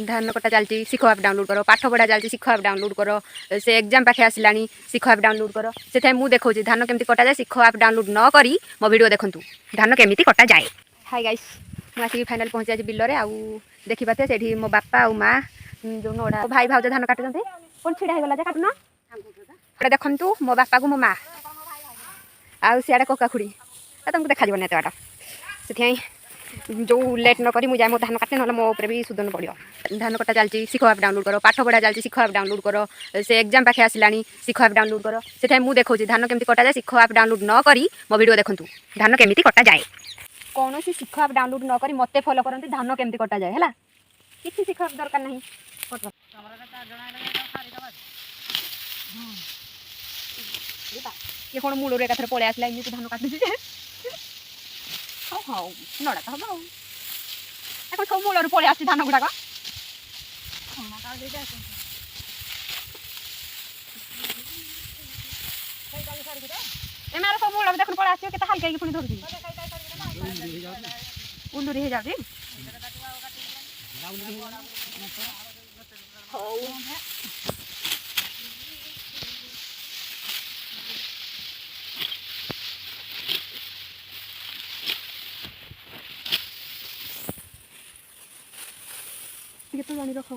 धान कटा चलती शिख आप डाउनलोड कर पाठ पढ़ा चलती शिख आप डाउनलोड कर से एग्जाम पाखे आसला शिख आप डाउनलोड कर से मुझे देखा धान केमती कटा जाए शिख आप डाउनलोड न करी मो वीडियो देखूँ धान केमती कटा जाए। हाय गाइस मुझे फाइनाल पहुँची आज बिलरे आउ देखी पाते से मो बापा आ माँ जो नड़ा भाई भाज धान काटुंट कौन छिड़ा होगा जे काटुन देखु मो बापा को मो माँ आउ सियाड़े कका खुड़ी तुमको देखा ना एत बाट से जो लेट न करी मुझे मो धान काटे ना मो भी सुधन पड़ो धान कटा चलती शिख आप डाउनलोड कर पाठ पढ़ा चलती शिख आप डाउनलोड कर से एग्जाम पाखे आसला शिख आप डाउनलोड कर से मुझे देखा धान केमती कटा जाए शिख आप डाउनलोड न करी मो वीडियो देखूँ धान केमती कटा जाए कौन सी शिख आप डाउनलोड न करी मत फॉलो करते धान केमती कटा जाए है किसी शिख आप दरकार नहीं ये कौन मूल एकाथर पलि आसला एमती धान काटुची हाँ हाँ नड़ा तो हम এখন সব মূলর পড়ে আসছে ধান গুড়াক এমার সব মূলর দেখুন পড়ে আসছে কেতে হালকা কি পুনি ধরছি উল্লুরি হয়ে যাবে तो जानी रखो।